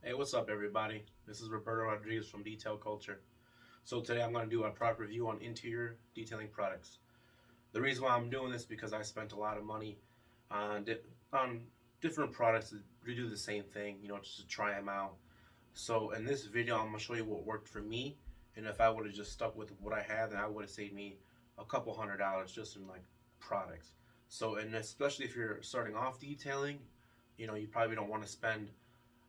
Hey, what's up, everybody? This is Roberto Rodriguez from Detail Culture. So today I'm going to do a product review on interior detailing products. The reason why I'm doing this is because I spent a lot of money on different products to do the same thing, just to try them out. So in this video, I'm going to show you what worked for me, and if I would have just stuck with what I had, then I would have saved me a couple $100 just in like products. So, and especially if you're starting off detailing, you probably don't want to spend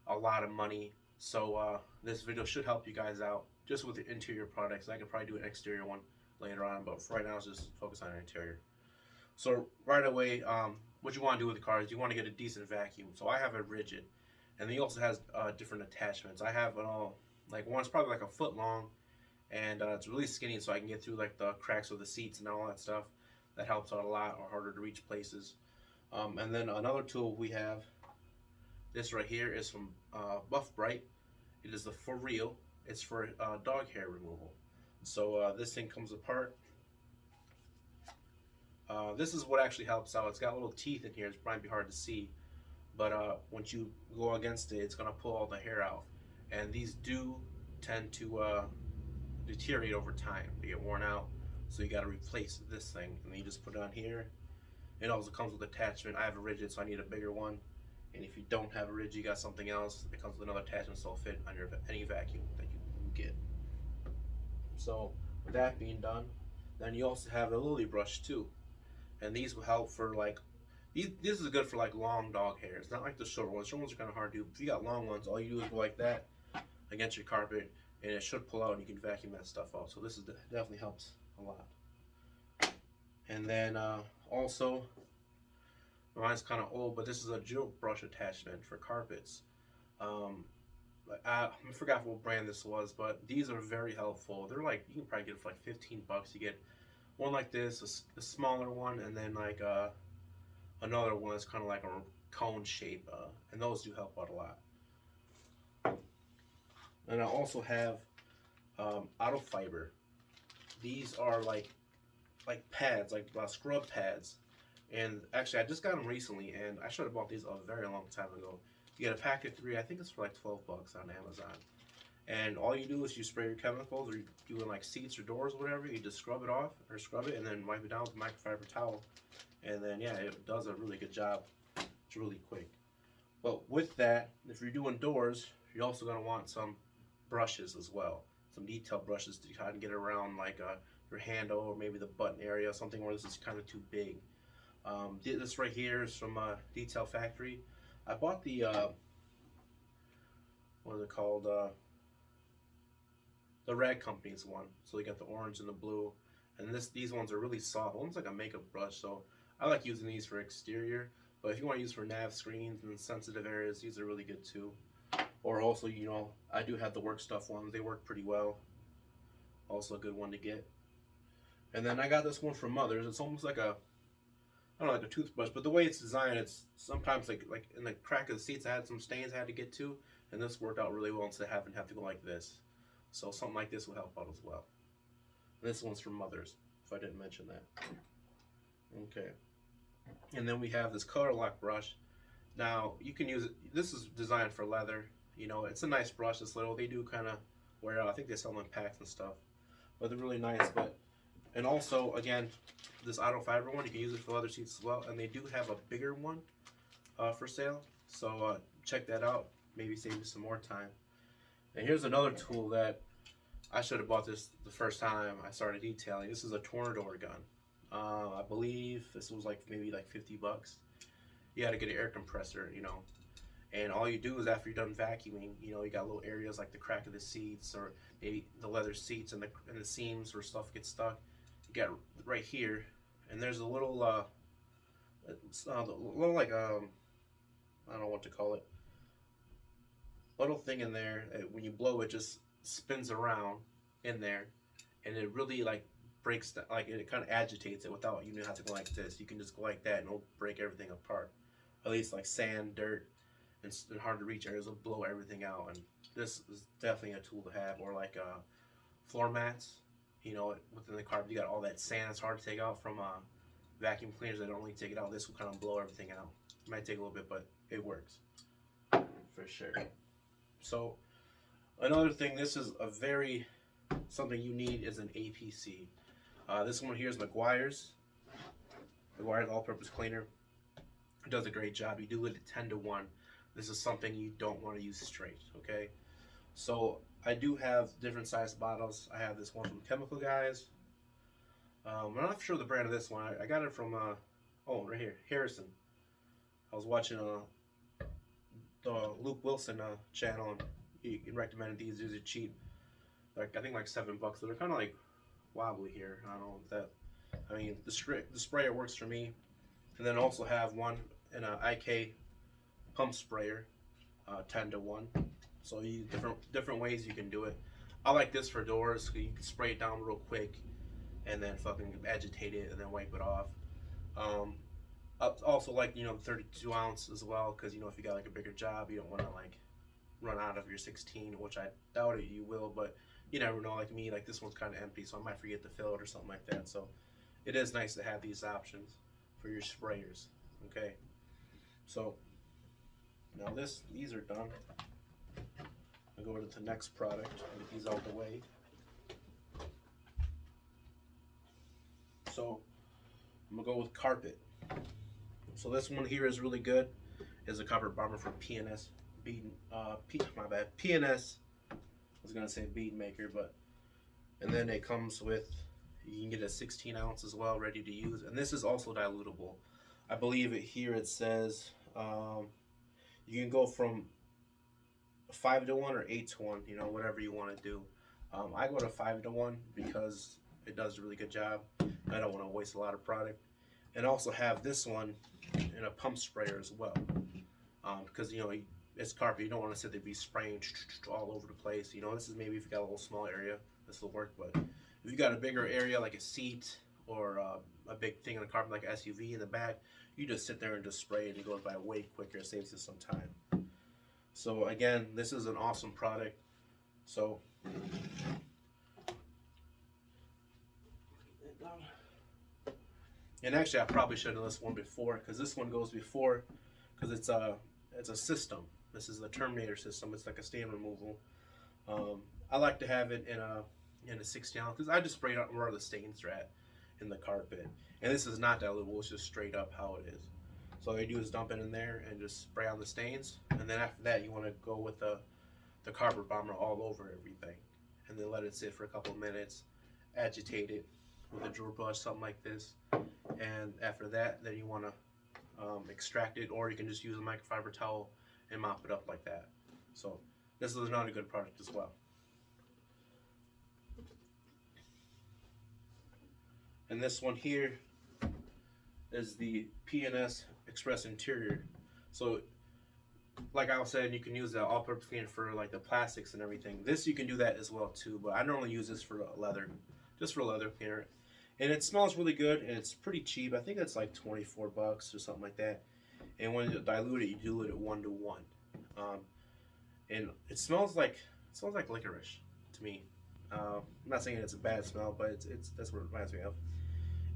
a lot of money. So this video should help you guys out just with the interior products. I could probably do an exterior one later on, but for right now, let's just focus on interior. So right away, what you want to do with the car is you want to get a decent vacuum. So I have a rigid, and he also has different attachments. I have an all like one's probably like a foot long, and it's really skinny, so I can get through like the cracks of the seats and all that stuff. That helps out a lot, or harder to reach places. And then another tool we have, this right here, is from Buff Bright. It is the For Real. It's for dog hair removal. So this thing comes apart. This is what actually helps out. It's got little teeth in here. It's might be hard to see, but once you go against it, it's gonna pull all the hair out. And these do tend to deteriorate over time. They get worn out. So you got to replace this thing, and then you just put it on here. It also comes with attachment. I have a rigid, so I need a bigger one. And if you don't have a rigid, you got something else, it comes with another attachment, so it'll fit on your any vacuum that you get. So with that being done, then you also have the lily brush too, and these will help for like this is good for like long dog hairs, not like the short ones. Short ones are kind of hard to do. If you got long ones, all you do is go like that against your carpet, and it should pull out, and you can vacuum that stuff out. So this is definitely helps a lot. And then also, mine's kind of old, but this is a gel brush attachment for carpets. Um, I forgot what brand this was, but these are very helpful. They're like, you can probably get it for like 15 bucks. You get one like this, a smaller one, and then like another one that's kind of like a cone shape, and those do help out a lot. And I also have auto fiber. These are like pads, like scrub pads. And actually, I just got them recently, and I should have bought these a very long time ago. You get a pack of 3. I think it's for like 12 bucks on Amazon. And all you do is you spray your chemicals, or you do in like seats or doors or whatever. You just scrub it off, or scrub it, and then wipe it down with a microfiber towel. And then yeah, it does a really good job. It's really quick. But with that, if you're doing doors, you're also gonna want some brushes as well. Some detail brushes to kind of get around like your handle, or maybe the button area, something where this is kind of too big. This right here is from Detail Factory. I bought the what is it called? The Rag Company's one. So you got the orange and the blue, and these ones are really soft. One's like a makeup brush, so I like using these for exterior. But if you want to use for nav screens and sensitive areas, these are really good too. Or also, I do have the work stuff ones. They work pretty well. Also a good one to get. And then I got this one from Mother's. It's almost like a, I don't know, like a toothbrush, but the way it's designed, it's sometimes like in the crack of the seats, I had some stains I had to get to, and this worked out really well instead of having to go like this. So something like this will help out as well. And this one's from Mother's, if I didn't mention that. Okay. And then we have this color lock brush. Now you can use it. This is designed for leather. It's a nice brush. It's little. They do kind of wear out. I think they sell them in packs and stuff, but they're really nice. And also, again, this auto fiber one, you can use it for leather seats as well. And they do have a bigger one for sale. So check that out. Maybe save you some more time. And here's another tool that I should have bought this the first time I started detailing. This is a Tornador gun. I believe this was maybe like 50 bucks. You got to get an air compressor, and all you do is after you're done vacuuming, you got little areas like the crack of the seats, or maybe the leather seats and the seams where stuff gets stuck. You got right here, and there's a little like I don't know what to call it, little thing in there. When you blow, it just spins around in there, and it really like breaks that, like it kind of agitates it without you have to go like this. You can just go like that, and it'll break everything apart. At least like sand, dirt, and hard to reach areas will blow everything out. And this is definitely a tool to have. Or like floor mats. Within the carpet, you got all that sand. It's hard to take out from vacuum cleaners that don't really take it out. This will kind of blow everything out. It might take a little bit, but it works for sure. So another thing, this is a very something you need is an APC. This one here is Meguiars. Meguiars all-purpose cleaner. It does a great job. You do it at 10 to 1. This is something you don't want to use straight, okay? So I do have different size bottles. I have this one from Chemical Guys. I'm not sure the brand of this one. I got it from, oh, right here, Harrison. I was watching the Luke Wilson channel, and he recommended these. These are cheap. Like, I think like $7. So they're kind of like wobbly here. I don't know if that. I mean, the sprayer works for me. And then also have one in an IK pump sprayer, 10 to 1. So you different ways you can do it. I like this for doors. So you can spray it down real quick, and then fucking agitate it, and then wipe it off. I also like, you know, 32 ounce as well, because, you know, if you got like a bigger job, you don't want to like run out of your 16, which I doubt it you will, but you never know. Like me, like this one's kind of empty, so I might forget to fill it or something like that. So it is nice to have these options for your sprayers. Okay, so now these are done. I'll go to the next product and get these out of the way. So I'm gonna go with carpet. So this one here is really good. Is a Carpet Bomber from P&S bead. My bad. P&S. I was gonna say bead maker, but and then it comes with, you can get a 16 ounce as well, ready to use, and this is also dilutable. I believe it says you can go from 5 to 1 or 8 to 1. You know, whatever you want to do. I go to 5 to 1 because it does a really good job. I don't want to waste a lot of product, and also have this one in a pump sprayer as well, because you know it's carpet. You don't want to sit there be spraying all over the place. You know, this is maybe if you got a little small area, this will work. But if you got a bigger area like a seat or a big thing in the carpet like an SUV in the back, you just sit there and just spray it, and it goes by way quicker. It saves you some time. So again, this is an awesome product. So and actually, I probably should have done this one before, because this one goes before, because it's a system. This is the Terminator system. It's like a stain removal. I like to have it in a 60 ounce, because I just sprayed out where the stains are at in the carpet. And this is not dilutable. It's just straight up how it is. So all you do is dump it in there and just spray on the stains. And then after that, you want to go with the Carpet Bomber all over everything, and then let it sit for a couple of minutes, agitate it with a drill brush, something like this. And after that, then you want to extract it, or you can just use a microfiber towel and mop it up like that. So this is another good product as well. And this one here is the P&S Express Interior. So like I was saying, you can use the all-purpose cleaner for like the plastics and everything. This you can do that as well too, but I normally use this for leather, just for leather cleaner. And it smells really good, and it's pretty cheap. I think it's like 24 bucks or something like that. And when you dilute it, you dilute it 1 to 1. And it smells like licorice to me. I'm not saying it's a bad smell, but that's what it reminds me of.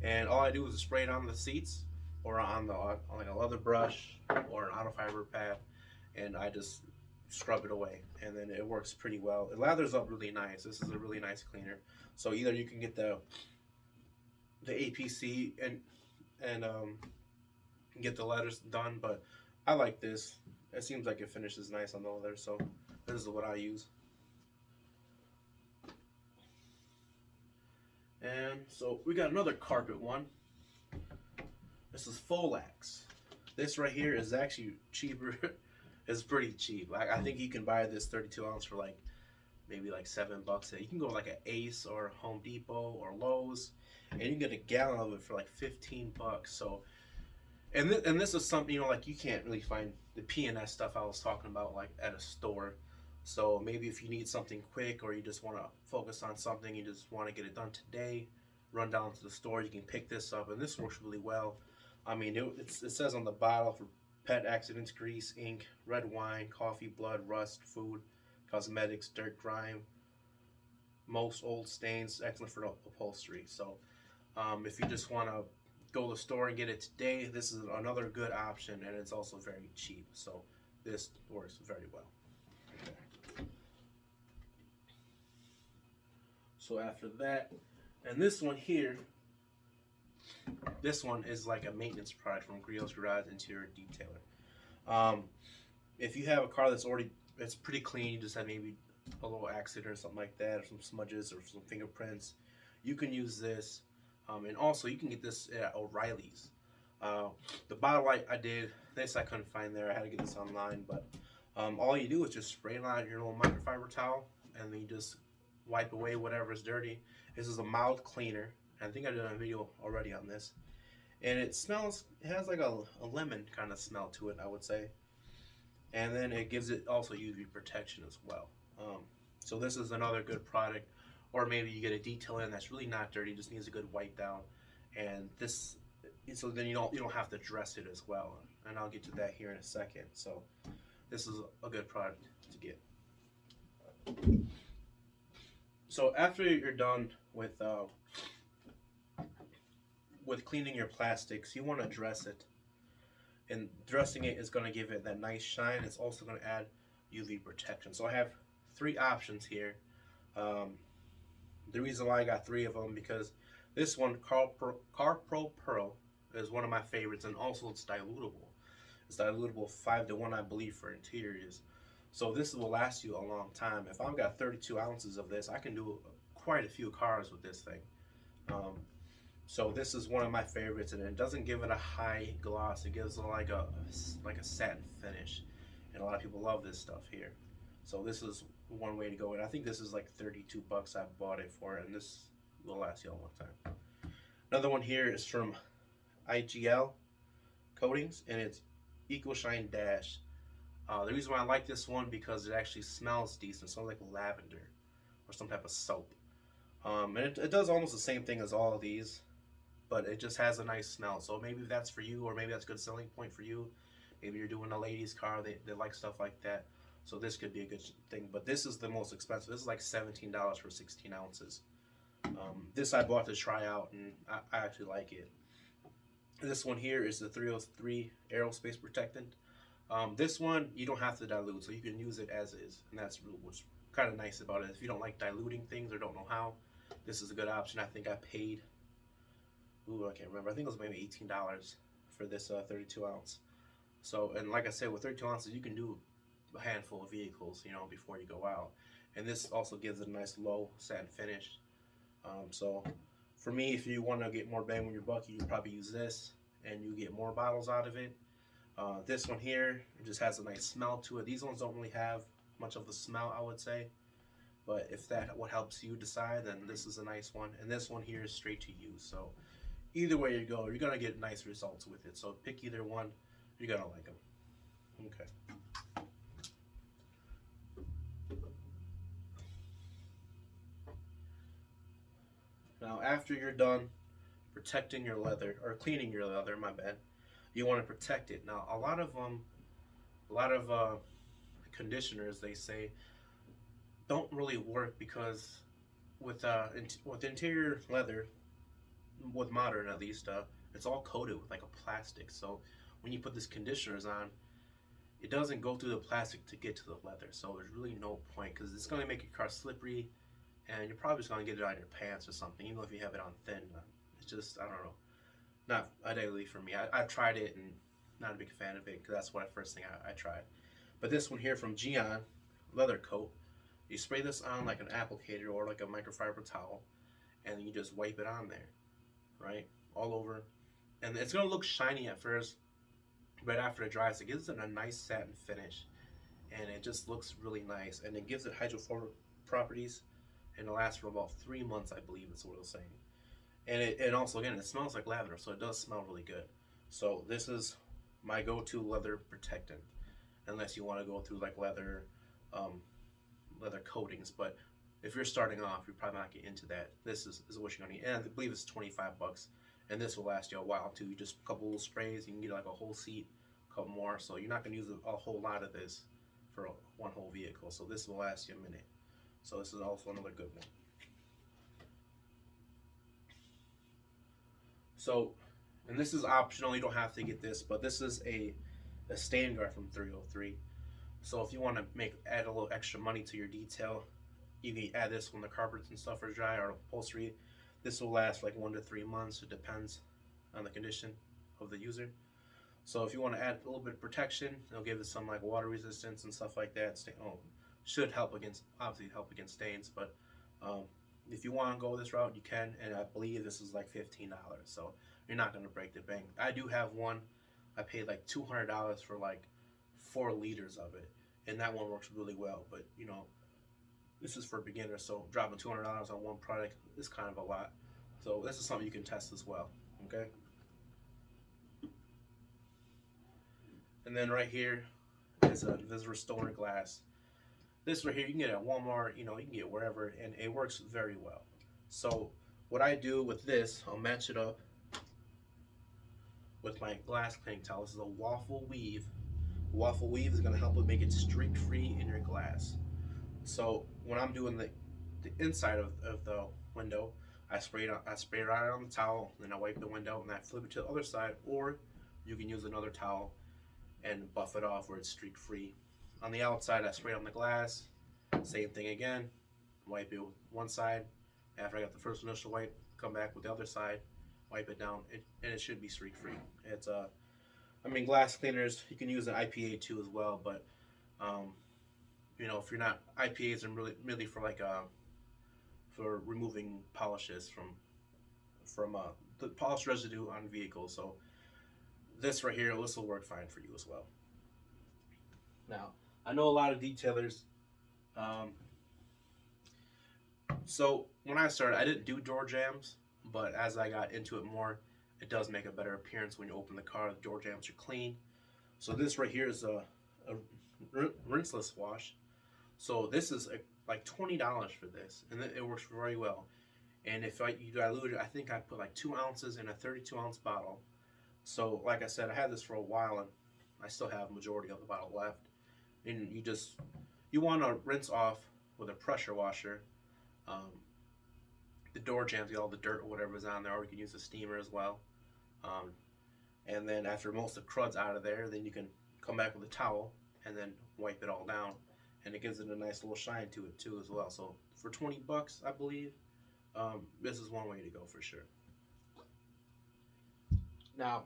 And all I do is spray it on the seats, or on like a leather brush or an auto fiber pad, and I just scrub it away, and then it works pretty well. It lathers up really nice. This is a really nice cleaner. So either you can get the APC and get the leathers done, but I like this. It seems like it finishes nice on the leather, so this is what I use. And so we got another carpet one. This is Folax. This right here is actually cheaper. It's pretty cheap. I think you can buy this 32 ounce for like maybe like $7. You can go like an Ace or Home Depot or Lowe's, and you can get a gallon of it for like 15 bucks. So, and this is something, you know, like you can't really find the P&S stuff I was talking about like at a store. So maybe if you need something quick, or you just want to focus on something, you just want to get it done today, run down to the store, you can pick this up, and this works really well. I mean, it says on the bottle for pet accidents, grease, ink, red wine, coffee, blood, rust, food, cosmetics, dirt, grime, most old stains, excellent for upholstery. So if you just want to go to the store and get it today, this is another good option, and it's also very cheap. So this works very well. Okay. So after that, and this one here, this one is like a maintenance product from Griot's Garage Interior Detailer. If you have a car it's pretty clean, you just had maybe a little accident or something like that, or some smudges or some fingerprints, you can use this. And also you can get this at O'Reilly's. The bottle I did, this I couldn't find there, I had to get this online, but all you do is just spray it on your little microfiber towel, and then you just wipe away whatever is dirty. This is a mild cleaner. I think I did a video already on this. And it has like a lemon kind of smell to it, I would say. And then it gives it also UV protection as well. So this is another good product. Or maybe you get a detail in that's really not dirty, just needs a good wipe down. And this, so then you don't have to dress it as well. And I'll get to that here in a second. So this is a good product to get. So after you're done with cleaning your plastics, you want to dress it. And dressing it is going to give it that nice shine. It's also going to add UV protection. So I have 3 options here. The reason why I got 3 of them, because this one, Carpro Pearl, is one of my favorites, and also it's dilutable. It's dilutable 5-to-1, I believe, for interiors. So this will last you a long time. If I've got 32 ounces of this, I can do quite a few cars with this thing. So this is one of my favorites, and it doesn't give it a high gloss. It gives it like a satin finish, and a lot of people love this stuff here. So this is one way to go, and I think this is like 32 bucks I bought it for, and this will last you a long time. Another one here is from IGL Coatings, and it's Eco Shine Dash. The reason why I like this one, because it actually smells decent. It smells like lavender or some type of soap. And it does almost the same thing as all of these, but it just has a nice smell. So maybe that's for you, or maybe that's a good selling point for you. Maybe you're doing a lady's car, they like stuff like that. So this could be a good thing. But this is the most expensive. This is like $17 for 16 ounces. This I bought to try out, and I actually like it. This one here is the 303 Aerospace Protectant. This one, you don't have to dilute, so you can use it as is. And that's what's kind of nice about it. If you don't like diluting things or don't know how, this is a good option. I think I paid, I can't remember. I think it was maybe $18 for this 32 ounce. So, and like I said, with 32 ounces, you can do a handful of vehicles, before you go out. And this also gives it a nice low satin finish. So for me, if you want to get more bang with your buck, you probably use this, and you get more bottles out of it. This one here, it just has a nice smell to it. These ones don't really have much of the smell, I would say. But if that what helps you decide, then this is a nice one. And this one here is straight to use. So either way you go, you're going to get nice results with it. So pick either one. You're going to like them. Okay. Now after you're done protecting your leather, or cleaning your leather, my bad, you want to protect it. Now a lot of conditioners, they say, don't really work, because with interior leather, with modern at least, it's all coated with like a plastic. So when you put these conditioners on, it doesn't go through the plastic to get to the leather. So there's really no point, because it's going to make your car slippery, and you're probably just going to get it on your pants or something, even if you have it on thin. It's just, I don't know, not ideally for me. I've tried it and not a big fan of it, because that's what first thing I tried. But this one here from Gion, leather coat, you spray this on like an applicator or like a microfiber towel, and you just wipe it on there, right, all over. And it's going to look shiny at first, but after it dries, it gives it a nice satin finish, and it just looks really nice. And it gives it hydrophobic properties, and it lasts for about 3 months, I believe is what it was saying. And also, again, it smells like lavender, so it does smell really good. So this is my go-to leather protectant, unless you want to go through like leather coatings. But if you're starting off, you're probably not getting into that. This is what you're gonna need, and I believe it's 25 bucks, and this will last you a while too. You just a couple little sprays, you can get like a whole seat, a couple more. So you're not gonna use a whole lot of this for one whole vehicle. So this will last you a minute. So this is also another good one. So, and this is optional, you don't have to get this, but this is a stain guard from 303. So if you want to add a little extra money to your detail, you can add this when the carpets and stuff are dry or upholstery. This will last like 1 to 3 months. It depends on the condition of the user. So if you want to add a little bit of protection, it'll give it some like water resistance and stuff like that. Should help against, obviously help against stains, but um, if you want to go this route, you can. And I believe this is like $15, so you're not going to break the bank. I do have one. I paid like $200 for like 4 liters of it, and that one works really well. But you know, this is for beginners, so dropping $200 on one product is kind of a lot. So this is something you can test as well. Okay. And then right here is this restorer glass. This right here you can get at Walmart, you know, you can get wherever, and it works very well. So what I do with this, I'll match it up with my glass cleaning towel. This is a waffle weave. Waffle weave is going to help with make it streak free in your glass. So when I'm doing the inside of the window, I spray it right on the towel, then I wipe the window and I flip it to the other side, or you can use another towel and buff it off where it's streak free. On the outside, I spray it on the glass. Same thing again. Wipe it with one side. After I got the first initial wipe, come back with the other side, wipe it down, and it should be streak free. It's I mean, glass cleaners, you can use an IPA too as well, but you know, if you're not, IPAs are really for like for removing polishes from the polish residue on vehicles. So this right here, this will work fine for you as well. Now, I know a lot of detailers. So when I started, I didn't do door jambs, but as I got into it more, it does make a better appearance when you open the car. The door jambs are clean. So this right here is a rinseless wash. So this is like $20 for this, and it works very well. And if you dilute it, I think I put like 2 ounces in a 32-ounce bottle. So like I said, I had this for a while, and I still have majority of the bottle left. And you want to rinse off with a pressure washer the door jambs, all the dirt or whatever is on there, or you can use a steamer as well. And then after most of the crud's out of there, then you can come back with a towel and then wipe it all down, and it gives it a nice little shine to it too as well. So for 20 bucks, I believe, this is one way to go for sure. Now,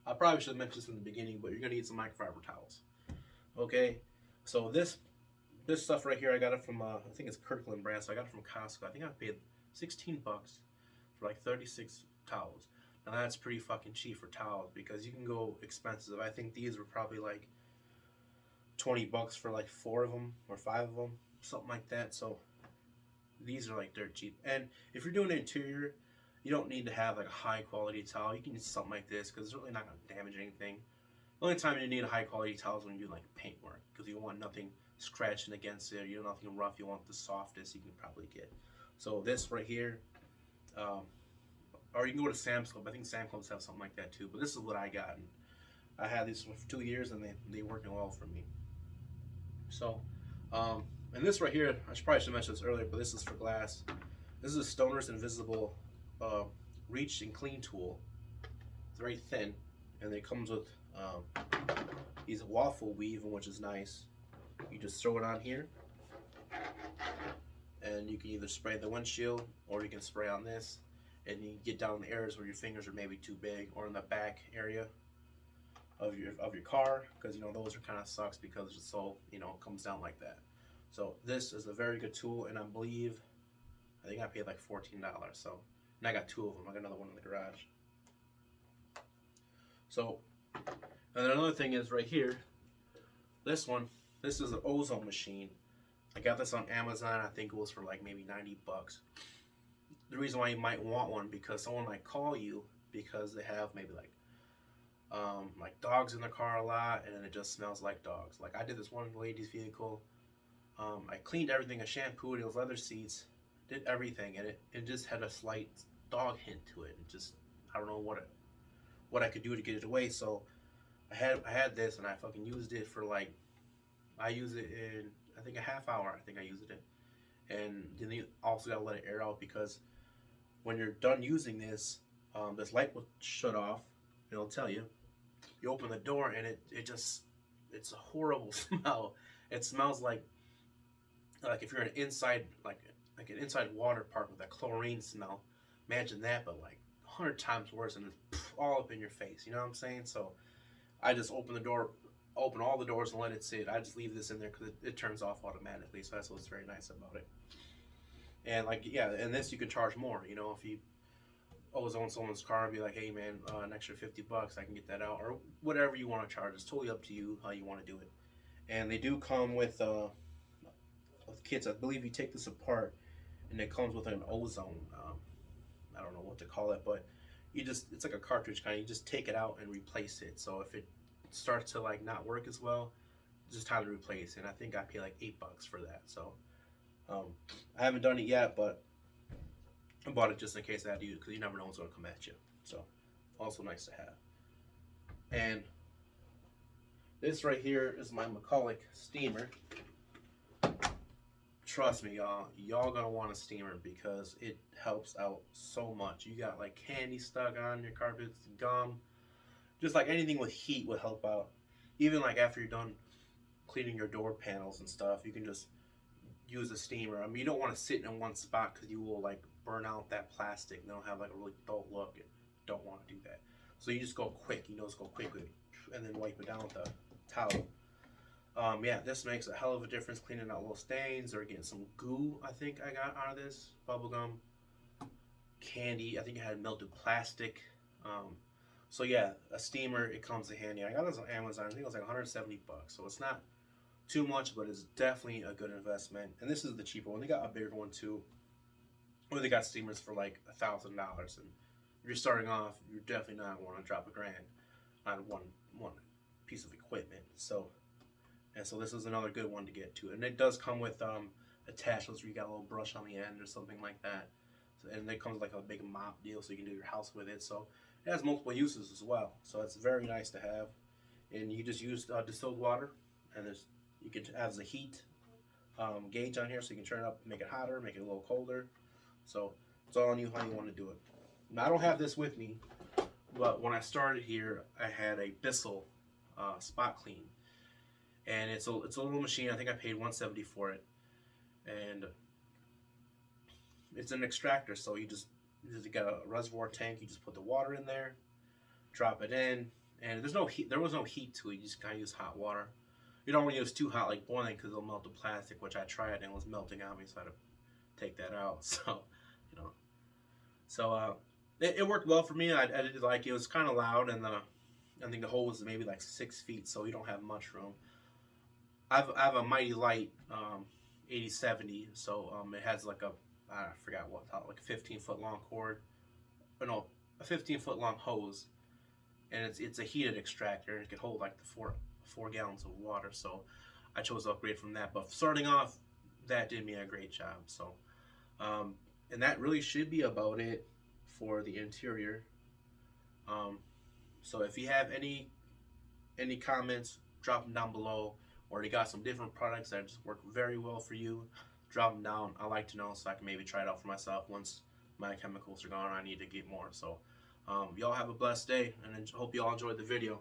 I probably should have mentioned this in the beginning, but you're gonna need some microfiber towels. Okay, so this stuff right here, I got it from I think it's Kirkland brand, so I got it from Costco. I think I paid 16 bucks for like 36 towels. Now that's pretty fucking cheap for towels, because you can go expensive. I think these were probably like 20 bucks for like 4 of them or 5 of them, something like that. So these are like dirt cheap. And if you're doing an interior, you don't need to have like a high quality towel. You can use something like this because it's really not going to damage anything. The only time you need a high quality towel is when you do like paint work, because you want nothing scratching against it. You want nothing rough. You want the softest you can probably get. So this right here, or you can go to Sam's Club. I think Sam's Clubs have something like that too. But this is what I got. And I had these for 2 years, and they working well for me. So, and this right here, I probably should mention this earlier, but this is for glass. This is a Stoner's Invisible Reach and Clean tool. It's very thin, and it comes with these waffle weave, which is nice. You just throw it on here, and you can either spray the windshield, or you can spray on this, and you get down in the areas where your fingers are maybe too big, or in the back area of your car, because you know those are kind of sucks because it's so, you know, it comes down like that. So this is a very good tool, and I think I paid like $14. So, and I got 2 of them. I got another one in the garage. So, and then another thing is right here. This is an Ozone Machine. I got this on Amazon. I think it was for like maybe 90 bucks. The reason why you might want one, because someone might call you because they have maybe like dogs in the car a lot, and it just smells like dogs. Like I did this one lady's vehicle. I cleaned everything. I shampooed those leather seats, did everything, and it just had a slight dog hint to it. And just, I don't know what I could do to get it away. So I had this, and I fucking used it for like, I used it in I think a half hour. I think I used it, and then you also gotta let it air out, because when you're done using this, this light will shut off. It'll tell you. You open the door, and it's a horrible smell. It smells like Like if you're in inside like an inside water park with that chlorine smell, imagine that, but like 100 times worse, and it's all up in your face. You know what I'm saying? So I just open all the doors and let it sit. I just leave this in there because it turns off automatically. So that's what's very nice about it. And like yeah, and this you can charge more. You know, if you ozone someone's car and be like, hey man, an extra $50, I can get that out, or whatever you want to charge. It's totally up to you how you want to do it. And they do come with kits. I believe you take this apart, and it comes with an ozone. I don't know what to call it, but it's like a cartridge kind. You just take it out and replace it. So if it starts to like not work as well, just time to replace it. And I think I pay like $8 for that. So um, I haven't done it yet, but I bought it just in case I had to use it because you never know what's going to come at you. So also nice to have. And this right here is my McCulloch Steamer. Trust me, y'all gonna want a steamer because it helps out so much. You got like candy stuck on your carpets, gum, just like anything with heat would help out. Even like after you're done cleaning your door panels and stuff, you can just use a steamer. I mean, you don't want to sit in one spot because you will like burn out that plastic and they'll have like a really dull look. You don't want to do that. So you just go quick, just go quickly and then wipe it down with the towel. Yeah, this makes a hell of a difference cleaning out little stains or getting some goo. I think I got out of this bubblegum, candy. I think I had melted plastic. So yeah, a steamer, it comes in handy. I got this on Amazon. I think it was like 170 bucks. So it's not too much, but it's definitely a good investment. And this is the cheaper one. They got a bigger one too. Or they got steamers for like $1,000. And if you're starting off, you're definitely not going to drop $1,000 on one piece of equipment. So this is another good one to get to. And it does come with attachments where you got a little brush on the end or something like that. So, and it comes with like a big mop deal so you can do your house with it. So it has multiple uses as well. So it's very nice to have. And you just use distilled water. And you can have the heat gauge on here so you can turn it up, make it hotter, make it a little colder. So it's all on you how you want to do it. Now I don't have this with me, but when I started here, I had a Bissell spot clean. And it's a little machine. I think I paid $170 for it, and it's an extractor. So you got a reservoir tank. You just put the water in there, drop it in, and there's no heat. There was no heat to it. You just kind of use hot water. You don't want to use too hot like boiling because it'll melt the plastic, which I tried and it was melting on me, so I had to take that out. So it worked well for me. I did like it. It was kind of loud, and I think the hole was maybe like 6 feet, so you don't have much room. I have a Mighty Light 8070, so it has like I forgot what, like a 15-foot long cord, or no, a 15-foot long hose, and it's a heated extractor, and it can hold like the four gallons of water. So I chose to upgrade from that. But starting off, that did me a great job. So and that really should be about it for the interior. So if you have any comments, drop them down below. Or you got some different products that just work very well for you, drop them down. I like to know so I can maybe try it out for myself once my chemicals are gone. I need to get more. So y'all have a blessed day, and hope y'all enjoyed the video.